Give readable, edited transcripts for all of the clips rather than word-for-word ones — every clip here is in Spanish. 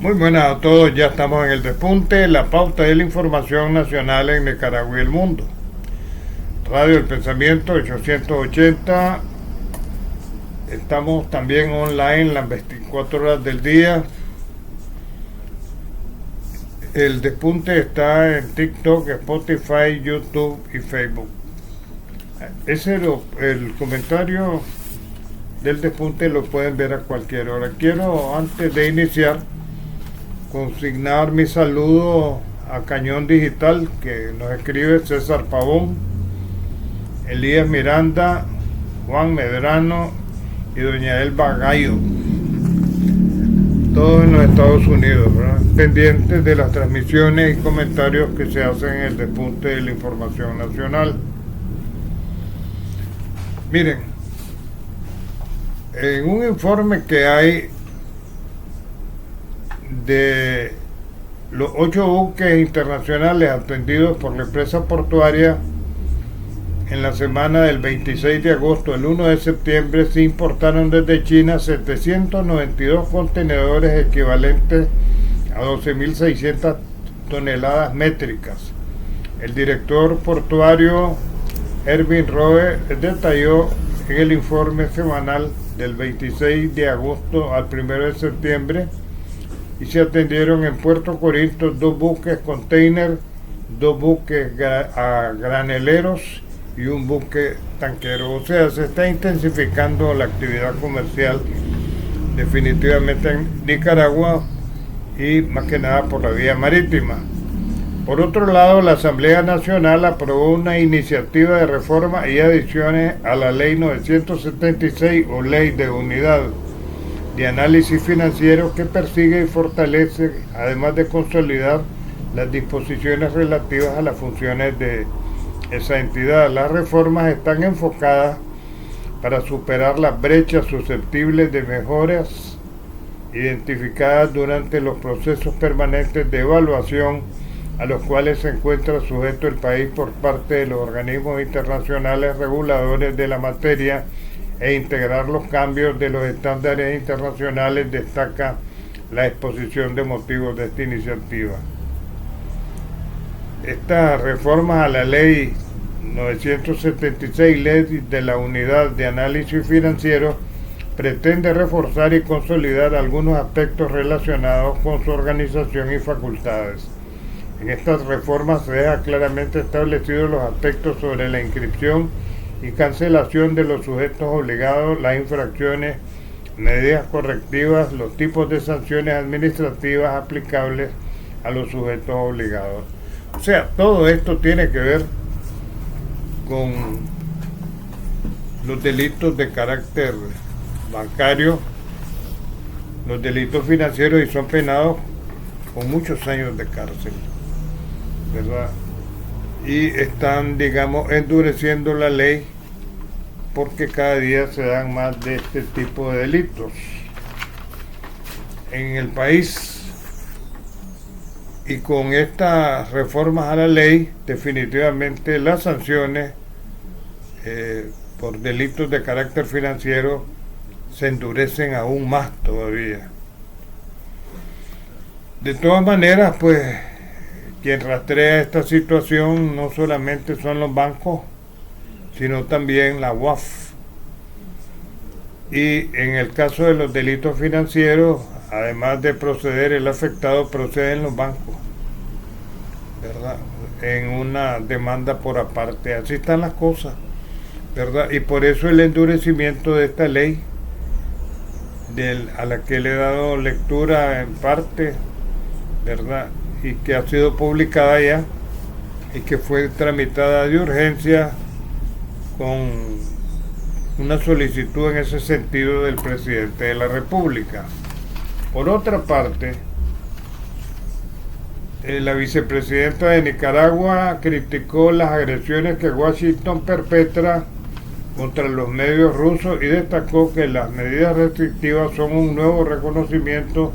Muy buenas a todos, ya estamos en el despunte, la pauta de la información nacional en Nicaragua y el mundo. Radio El Pensamiento 880, estamos también online las 24 horas del día. El despunte está en TikTok, Spotify, YouTube y Facebook. Ese es el comentario del despunte, lo pueden ver a cualquier hora. Quiero, antes de iniciar, consignar mi saludo a Cañón Digital, que nos escribe César Pavón, Elías Miranda, Juan Medrano y doña Elba Gallo, todos en los Estados Unidos, ¿verdad? Pendientes de las transmisiones y comentarios que se hacen en el despunte de la información nacional. Miren, en un informe que hay de los 8 buques internacionales atendidos por la empresa portuaria en la semana del 26 de agosto al 1 de septiembre, se importaron desde China 792 contenedores equivalentes a 12.600 toneladas métricas. El director portuario Erwin Roe detalló en el informe semanal del 26 de agosto al 1 de septiembre y se atendieron en Puerto Corinto 2 buques container, 2 buques graneleros y un buque tanquero. O sea, se está intensificando la actividad comercial definitivamente en Nicaragua y más que nada por la vía marítima. Por otro lado, la Asamblea Nacional aprobó una iniciativa de reforma y adiciones a la Ley 976 o Ley de Unidad de Análisis Financiero, que persigue y fortalece, además de consolidar las disposiciones relativas a las funciones de esa entidad. Las reformas están enfocadas para superar las brechas susceptibles de mejoras identificadas durante los procesos permanentes de evaluación a los cuales se encuentra sujeto el país por parte de los organismos internacionales reguladores de la materia e integrar los cambios de los estándares internacionales, destaca la exposición de motivos de esta iniciativa. Estas reformas a la Ley 976, Ley de la Unidad de Análisis Financiero, pretende reforzar y consolidar algunos aspectos relacionados con su organización y facultades. En estas reformas se deja claramente establecidos los aspectos sobre la inscripción y cancelación de los sujetos obligados, las infracciones, medidas correctivas, los tipos de sanciones administrativas aplicables a los sujetos obligados. O sea, todo esto tiene que ver con los delitos de carácter bancario, los delitos financieros, y son penados con muchos años de cárcel, ¿verdad? Y están, digamos, endureciendo la ley porque cada día se dan más de este tipo de delitos en el país. Y con estas reformas a la ley, definitivamente las sanciones por delitos de carácter financiero se endurecen aún más todavía. De todas maneras, pues, quien rastrea esta situación no solamente son los bancos, sino también la UAF. Y en el caso de los delitos financieros, además de proceder el afectado, proceden los bancos, ¿verdad? En una demanda por aparte. Así están las cosas, ¿verdad? Y por eso el endurecimiento de esta ley, a la que le he dado lectura en parte, ¿verdad? Y que ha sido publicada ya y que fue tramitada de urgencia con una solicitud en ese sentido del presidente de la República. Por otra parte, la vicepresidenta de Nicaragua criticó las agresiones que Washington perpetra contra los medios rusos y destacó que las medidas restrictivas son un nuevo reconocimiento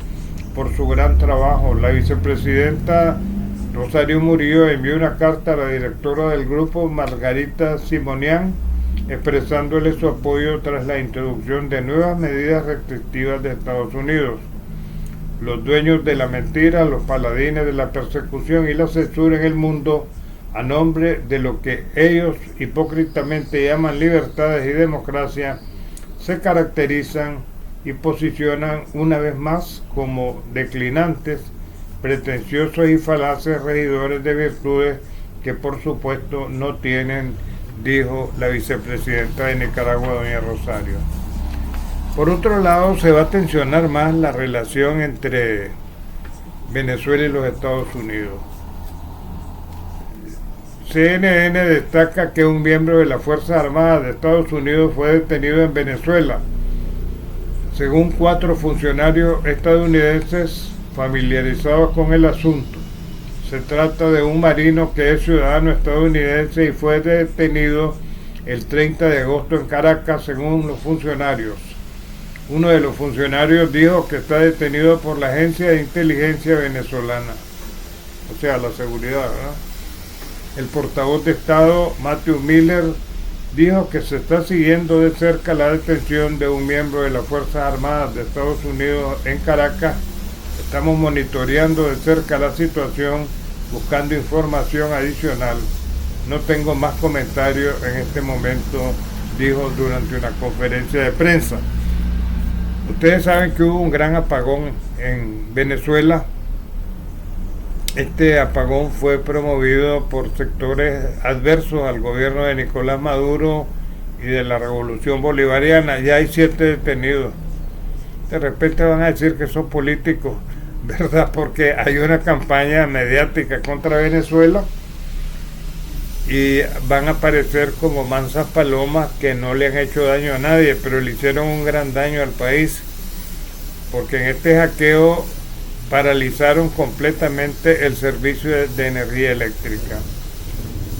por su gran trabajo. La vicepresidenta Rosario Murillo envió una carta a la directora del grupo, Margarita Simonian, expresándole su apoyo tras la introducción de nuevas medidas restrictivas de Estados Unidos. los dueños de la mentira, los paladines de la persecución y la censura en el mundo, a nombre de lo que ellos hipócritamente llaman libertades y democracia, se caracterizan y posicionan una vez más como declinantes, pretenciosos y falaces regidores de virtudes que por supuesto no tienen, dijo la vicepresidenta de Nicaragua, doña Rosario. Por otro lado, se va a tensionar más la relación entre Venezuela y los Estados Unidos. CNN destaca que un miembro de las Fuerzas Armadas de Estados Unidos fue detenido en Venezuela. Según 4 funcionarios estadounidenses familiarizados con el asunto, se trata de un marino que es ciudadano estadounidense y fue detenido el 30 de agosto en Caracas, según los funcionarios. Uno de los funcionarios dijo que está detenido por la Agencia de Inteligencia venezolana, o sea, la seguridad, ¿verdad? El portavoz de Estado, Matthew Miller, dijo que se está siguiendo de cerca la detención de un miembro de las Fuerzas Armadas de Estados Unidos en Caracas. Estamos monitoreando de cerca la situación, buscando información adicional. No tengo más comentarios en este momento, dijo durante una conferencia de prensa. Ustedes saben que hubo un gran apagón en Venezuela. Este apagón fue promovido por sectores adversos al gobierno de Nicolás Maduro y de la Revolución Bolivariana. Ya hay 7 detenidos. De repente van a decir que son políticos, ¿verdad? Porque hay una campaña mediática contra Venezuela y van a aparecer como mansas palomas que no le han hecho daño a nadie, pero le hicieron un gran daño al país, porque en este hackeo paralizaron completamente el servicio de energía eléctrica.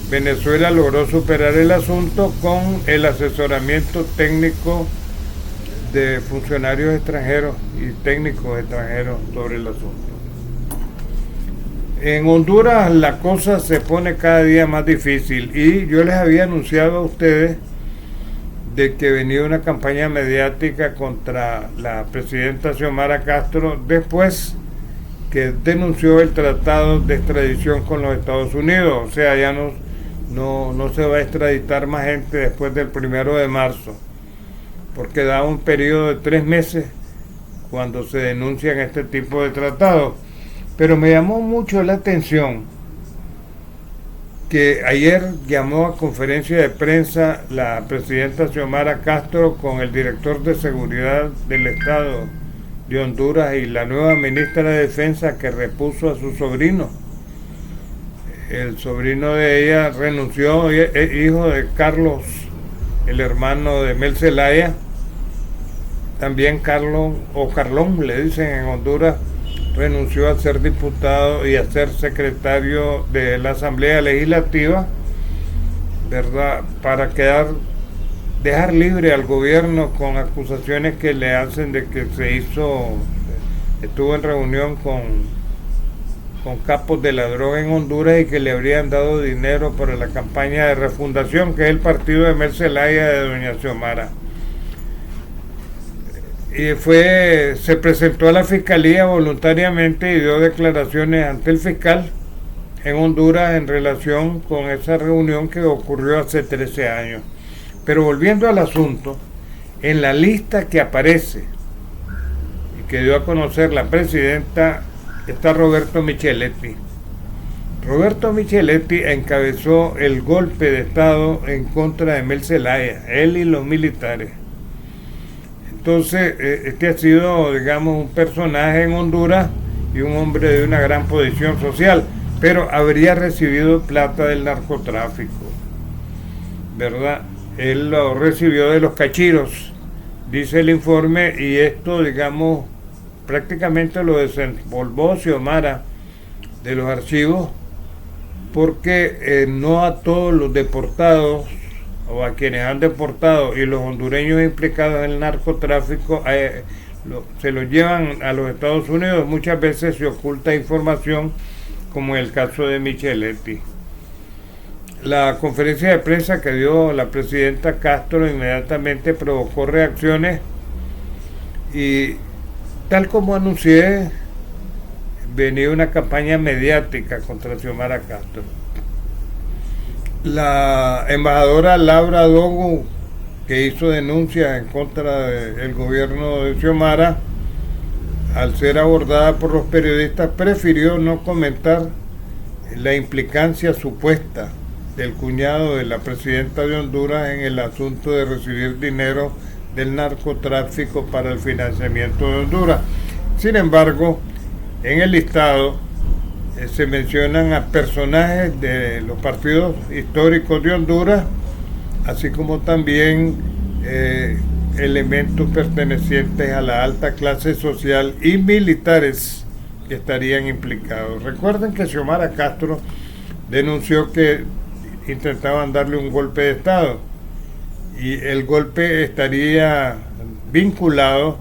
Venezuela logró superar el asunto con el asesoramiento técnico de funcionarios extranjeros y técnicos extranjeros sobre el asunto. En Honduras la cosa se pone cada día más difícil y yo les había anunciado a ustedes de que venía una campaña mediática contra la presidenta Xiomara Castro después que denunció el tratado de extradición con los Estados Unidos. O sea, ya no se va a extraditar más gente después del 1 de marzo, porque da un periodo de 3 meses cuando se denuncian este tipo de tratados. Pero me llamó mucho la atención que ayer llamó a conferencia de prensa la presidenta Xiomara Castro con el director de seguridad del Estado de Honduras y la nueva ministra de Defensa, que repuso a su sobrino. El sobrino de ella renunció, hijo de Carlos, el hermano de Mel Zelaya. También Carlos, o Carlón le dicen en Honduras, renunció a ser diputado y a ser secretario de la Asamblea Legislativa, ¿verdad? Para dejar libre al gobierno con acusaciones que le hacen de que estuvo en reunión con capos de la droga en Honduras y que le habrían dado dinero para la campaña de refundación, que es el partido de Mel Zelaya de doña Xiomara. Y se presentó a la fiscalía voluntariamente y dio declaraciones ante el fiscal en Honduras en relación con esa reunión que ocurrió hace 13 años. Pero volviendo al asunto, en la lista que aparece y que dio a conocer la presidenta está Roberto Micheletti. Roberto Micheletti encabezó el golpe de Estado en contra de Mel Zelaya, él y los militares. Entonces, este ha sido, digamos, un personaje en Honduras y un hombre de una gran posición social, pero habría recibido plata del narcotráfico, ¿verdad? Él lo recibió de los cachiros, dice el informe, y esto, digamos, prácticamente lo desempolvó Xiomara de los archivos, porque no a todos los deportados o a quienes han deportado y los hondureños implicados en el narcotráfico se los llevan a los Estados Unidos. Muchas veces se oculta información, como en el caso de Micheletti. La conferencia de prensa que dio la presidenta Castro inmediatamente provocó reacciones y, tal como anuncié venía una campaña mediática contra Xiomara Castro. La embajadora Laura Dogu, que hizo denuncias en contra del gobierno de Xiomara, al ser abordada por los periodistas, prefirió no comentar la implicancia supuesta del cuñado de la presidenta de Honduras en el asunto de recibir dinero del narcotráfico para el financiamiento de Honduras. Sin embargo, en el listado se mencionan a personajes de los partidos históricos de Honduras, así como también elementos pertenecientes a la alta clase social y militares que estarían implicados. Recuerden que Xiomara Castro denunció que intentaban darle un golpe de Estado y el golpe estaría vinculado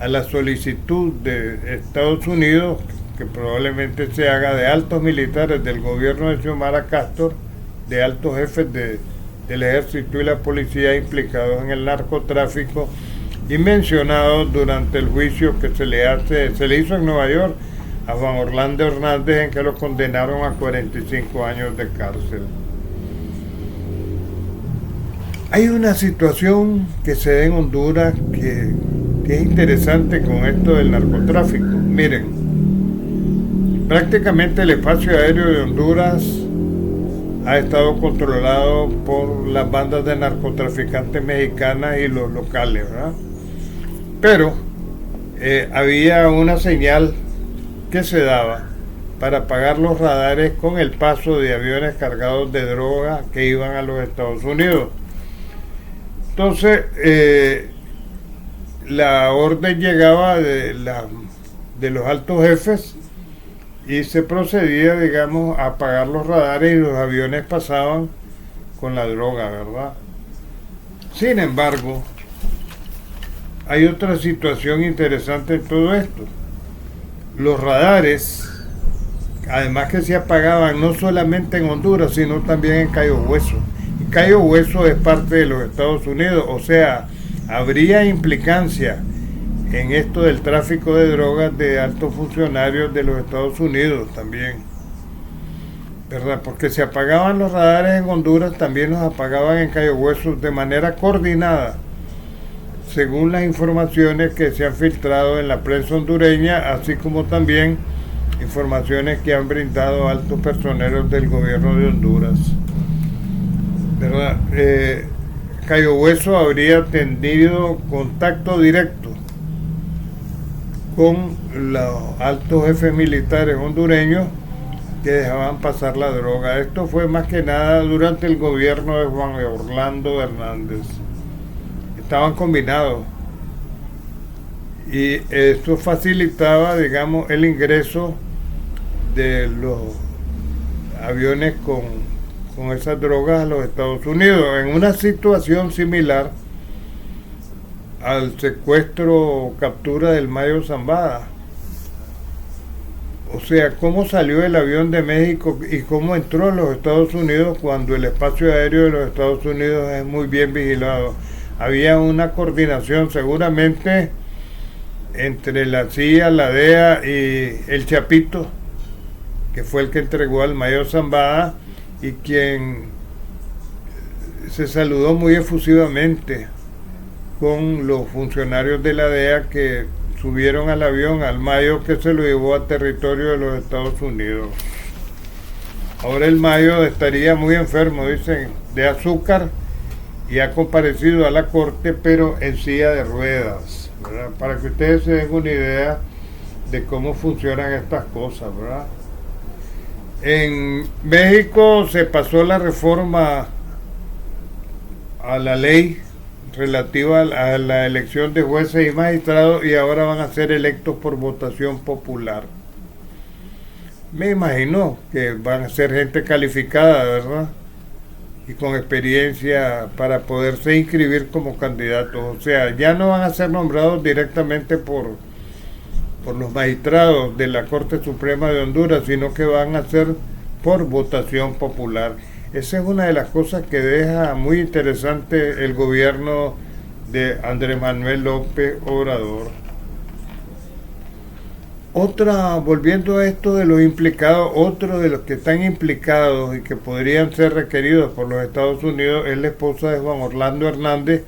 a la solicitud de Estados Unidos, que probablemente se haga, de altos militares del gobierno de Xiomara Castro, de altos jefes del ejército y la policía implicados en el narcotráfico y mencionados durante el juicio que se le hizo en Nueva York a Juan Orlando Hernández, en que lo condenaron a 45 años de cárcel. Hay una situación que se da en Honduras que es interesante con esto del narcotráfico. Miren, prácticamente el espacio aéreo de Honduras ha estado controlado por las bandas de narcotraficantes mexicanas y los locales, ¿verdad? Pero había una señal que se daba para apagar los radares con el paso de aviones cargados de droga que iban a los Estados Unidos. Entonces, la orden llegaba de los altos jefes y se procedía, digamos, a apagar los radares y los aviones pasaban con la droga, ¿verdad? Sin embargo, hay otra situación interesante en todo esto. Los radares, además que se apagaban no solamente en Honduras, sino también en Cayo Hueso. Y Cayo Hueso es parte de los Estados Unidos, o sea, habría implicancia en esto del tráfico de drogas de altos funcionarios de los Estados Unidos también, ¿verdad? Porque se apagaban los radares en Honduras, también los apagaban en Cayo Hueso de manera coordinada, según las informaciones que se han filtrado en la prensa hondureña, así como también informaciones que han brindado altos personeros del gobierno de Honduras, ¿verdad? Cayo Hueso habría tenido contacto directo con los altos jefes militares hondureños que dejaban pasar la droga. Esto fue más que nada durante el gobierno de Juan Orlando Hernández. Estaban combinados y esto facilitaba, digamos, el ingreso de los aviones con esas drogas a los Estados Unidos, en una situación similar al secuestro o captura del Mayo Zambada. O sea, cómo salió el avión de México y cómo entró a los Estados Unidos cuando el espacio aéreo de los Estados Unidos es muy bien vigilado. Había una coordinación seguramente entre la CIA, la DEA y el Chapito, que fue el que entregó al Mayo Zambada y quien se saludó muy efusivamente con los funcionarios de la DEA que subieron al avión al Mayo, que se lo llevó a territorio de los Estados Unidos. Ahora el Mayo estaría muy enfermo, dicen, de azúcar, y ha comparecido a la corte, pero en silla de ruedas, ¿verdad? Para que ustedes se den una idea de cómo funcionan estas cosas, ¿verdad? En México se pasó la reforma a la ley relativa a la elección de jueces y magistrados, y ahora van a ser electos por votación popular. Me imagino que van a ser gente calificada, ¿verdad? Y con experiencia para poderse inscribir como candidatos. O sea, ya no van a ser nombrados directamente por los magistrados de la Corte Suprema de Honduras, sino que van a ser por votación popular. Esa es una de las cosas que deja muy interesante el gobierno de Andrés Manuel López Obrador. Volviendo a esto de los implicados, otro de los que están implicados y que podrían ser requeridos por los Estados Unidos es la esposa de Juan Orlando Hernández,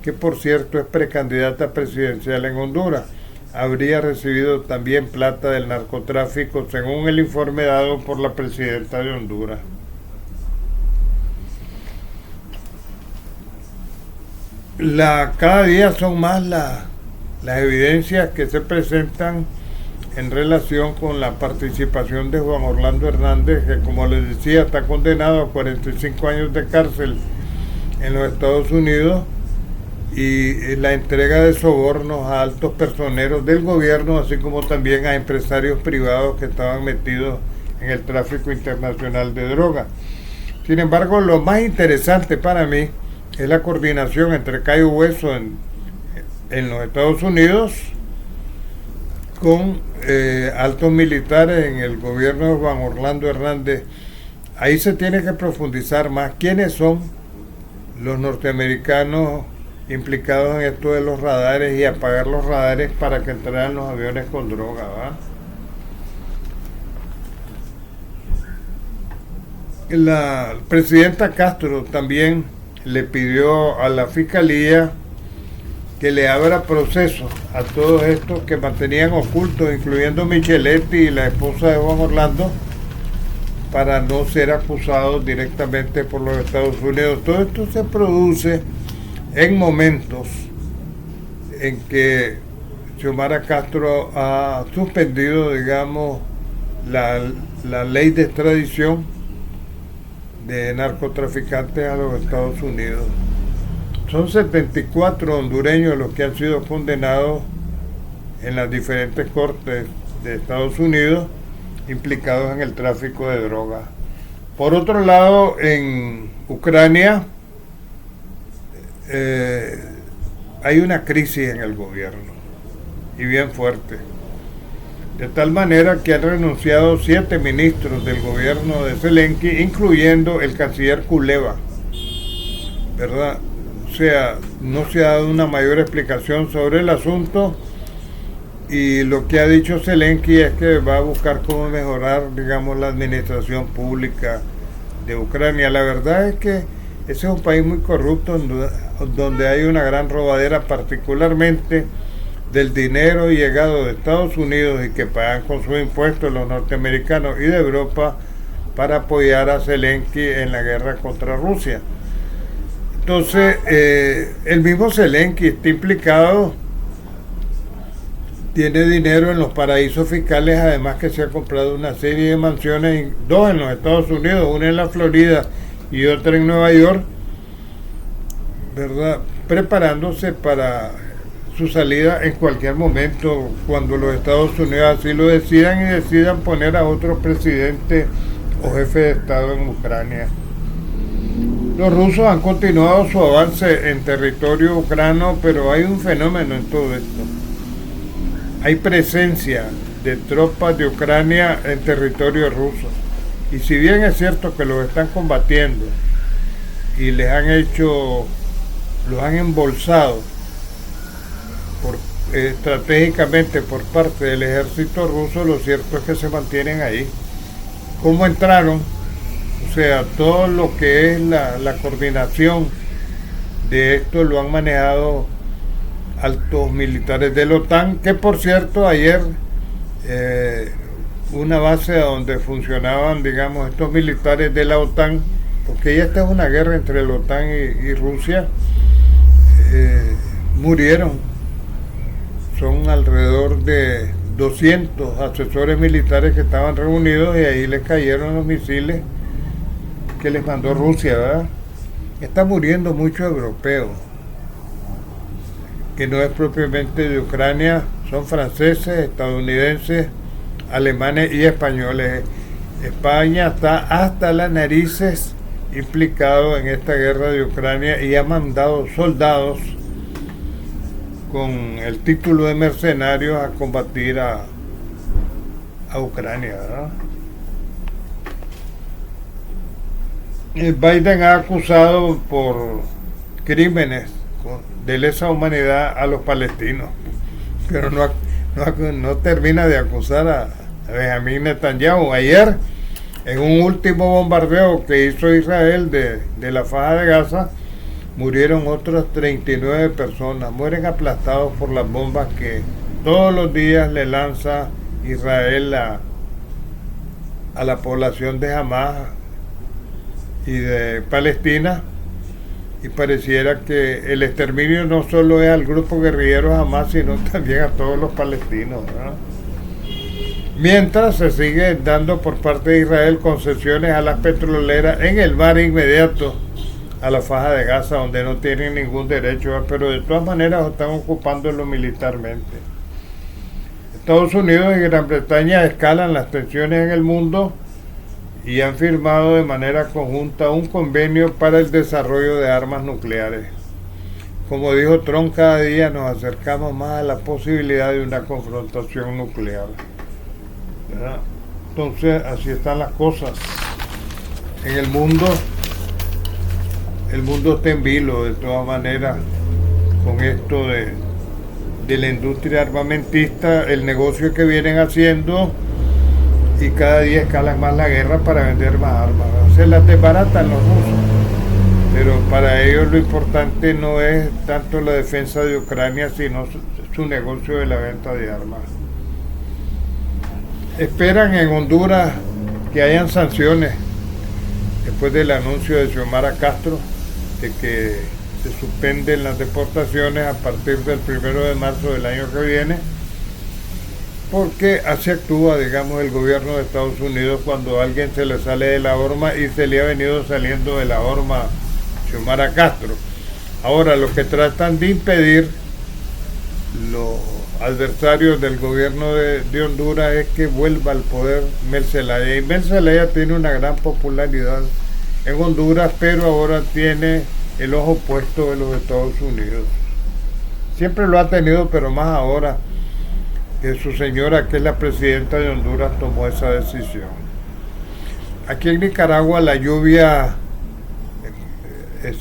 que por cierto es precandidata presidencial en Honduras. Habría recibido también plata del narcotráfico, según el informe dado por la presidenta de Honduras. Cada día son más las evidencias que se presentan en relación con la participación de Juan Orlando Hernández, que como les decía está condenado a 45 años de cárcel en los Estados Unidos, y la entrega de sobornos a altos personeros del gobierno, así como también a empresarios privados que estaban metidos en el tráfico internacional de drogas. Sin embargo, lo más interesante para mí es la coordinación entre Cayo Hueso en los Estados Unidos con altos militares en el gobierno de Juan Orlando Hernández. Ahí se tiene que profundizar más quiénes son los norteamericanos implicados en esto de los radares y apagar los radares para que entraran los aviones con droga, ¿va? La presidenta Castro también le pidió a la fiscalía que le abra proceso a todos estos que mantenían ocultos, incluyendo Micheletti y la esposa de Juan Orlando, para no ser acusados directamente por los Estados Unidos. Todo esto se produce en momentos en que Xiomara Castro ha suspendido, digamos, la ley de extradición de narcotraficantes a los Estados Unidos. Son 74 hondureños los que han sido condenados en las diferentes cortes de Estados Unidos implicados en el tráfico de drogas. Por otro lado, en Ucrania hay una crisis en el gobierno, y bien fuerte, de tal manera que han renunciado 7 ministros del gobierno de Zelensky, incluyendo el canciller Kuleva, ¿verdad? O sea, no se ha dado una mayor explicación sobre el asunto, y lo que ha dicho Zelensky es que va a buscar cómo mejorar, digamos, la administración pública de Ucrania. La verdad es que ese es un país muy corrupto, donde hay una gran robadera, particularmente del dinero llegado de Estados Unidos y que pagan con sus impuestos los norteamericanos y de Europa para apoyar a Zelensky en la guerra contra Rusia. Entonces, el mismo Zelensky está implicado, tiene dinero en los paraísos fiscales, además que se ha comprado una serie de mansiones, 2 en los Estados Unidos, una en la Florida y otra en Nueva York, ¿verdad? Preparándose para su salida en cualquier momento, cuando los Estados Unidos así lo decidan y decidan poner a otro presidente o jefe de Estado en Ucrania. Los rusos han continuado su avance en territorio ucraniano, pero hay un fenómeno en todo esto. Hay presencia de tropas de Ucrania en territorio ruso. Y si bien es cierto que los están combatiendo y los han embolsado estratégicamente por parte del ejército ruso, lo cierto es que se mantienen ahí. ¿Cómo entraron? O sea, todo lo que es la coordinación de esto lo han manejado altos militares de la OTAN, que por cierto ayer una base donde funcionaban, digamos, estos militares de la OTAN, porque ya esta es una guerra entre la OTAN y Rusia, murieron. Son alrededor de 200 asesores militares que estaban reunidos, y ahí les cayeron los misiles que les mandó Rusia, ¿verdad? Está muriendo muchos europeos, que no es propiamente de Ucrania, son franceses, estadounidenses, alemanes y españoles. España está hasta las narices implicado en esta guerra de Ucrania y ha mandado soldados con el título de mercenarios a combatir a Ucrania, ¿verdad? Biden ha acusado por crímenes de lesa humanidad a los palestinos, pero no termina de acusar a Benjamín Netanyahu. Ayer, en un último bombardeo que hizo Israel de la Faja de Gaza, murieron otras 39 personas. Mueren aplastados por las bombas que todos los días le lanza Israel a la población de Hamas y de Palestina. Y pareciera que el exterminio no solo es al grupo guerrillero Hamas, sino también a todos los palestinos, ¿verdad? Mientras se sigue dando por parte de Israel concesiones a las petroleras en el mar inmediato a la Faja de Gaza, donde no tienen ningún derecho, ¿verdad? Pero de todas maneras están ocupándolo militarmente. Estados Unidos y Gran Bretaña escalan las tensiones en el mundo y han firmado de manera conjunta un convenio para el desarrollo de armas nucleares. Como dijo Trump, cada día nos acercamos más a la posibilidad de una confrontación nuclear, ¿verdad? Entonces, así están las cosas. En el mundo está en vilo de todas maneras con esto de la industria armamentista, el negocio que vienen haciendo, y cada día escalan más la guerra para vender más armas. Se las desbaratan los rusos, pero para ellos lo importante no es tanto la defensa de Ucrania, sino su negocio de la venta de armas. Esperan en Honduras que hayan sanciones después del anuncio de Xiomara Castro de que se suspenden las deportaciones a partir del 1 de marzo del año que viene, porque así actúa, digamos, el gobierno de Estados Unidos cuando a alguien se le sale de la horma, y se le ha venido saliendo de la horma Xiomara Castro. Ahora, lo que tratan de impedir los adversarios del gobierno de Honduras es que vuelva al poder Mel Zelaya, y Mel Zelaya tiene una gran popularidad en Honduras, pero ahora tiene el ojo puesto de los Estados Unidos. Siempre lo ha tenido, pero más ahora que su señora, que es la presidenta de Honduras, tomó esa decisión. Aquí en Nicaragua la lluvia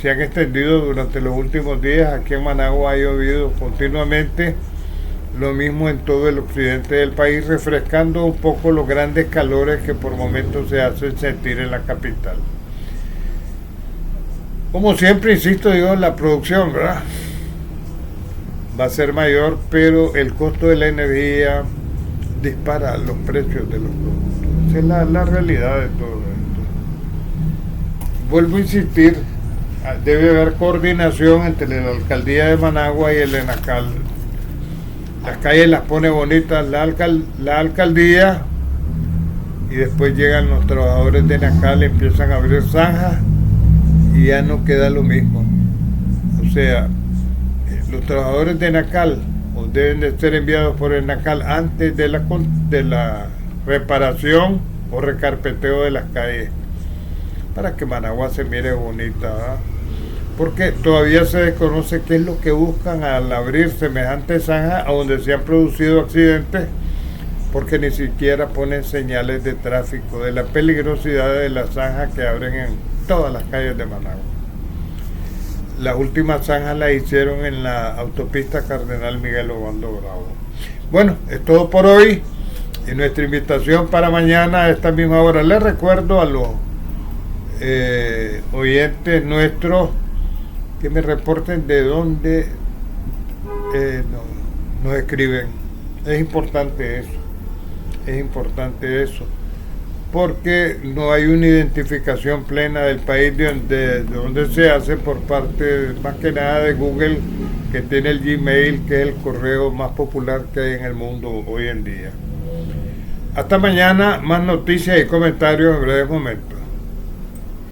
se han extendido durante los últimos días. Aquí en Managua ha llovido continuamente, lo mismo en todo el occidente del país, refrescando un poco los grandes calores que por momentos se hacen sentir en la capital. Como siempre, insisto yo, la producción, ¿verdad?, va a ser mayor, pero el costo de la energía dispara los precios de los productos. Esa es la realidad de todo esto. Vuelvo a insistir, debe haber coordinación entre la alcaldía de Managua y el ENACAL. Las calles las pone bonitas la alcaldía, y después llegan los trabajadores de ENACAL, empiezan a abrir zanjas y ya no queda lo mismo. O sea, los trabajadores de ENACAL deben de ser enviados por ENACAL antes de la reparación o recarpeteo de las calles, para que Managua se mire bonita, ¿verdad? Porque todavía se desconoce qué es lo que buscan al abrir semejantes zanjas a donde se han producido accidentes, porque ni siquiera ponen señales de tráfico de la peligrosidad de las zanjas que abren en todas las calles de Managua. Las últimas zanjas las hicieron en la autopista Cardenal Miguel Obando Bravo. Bueno, es todo por hoy, y nuestra invitación para mañana a esta misma hora. Les recuerdo a los oyentes nuestros que me reporten de dónde nos escriben. Es importante eso, porque no hay una identificación plena del país de donde se hace por parte, más que nada, de Google, que tiene el Gmail, que es el correo más popular que hay en el mundo hoy en día. Hasta mañana, más noticias y comentarios en breves momentos.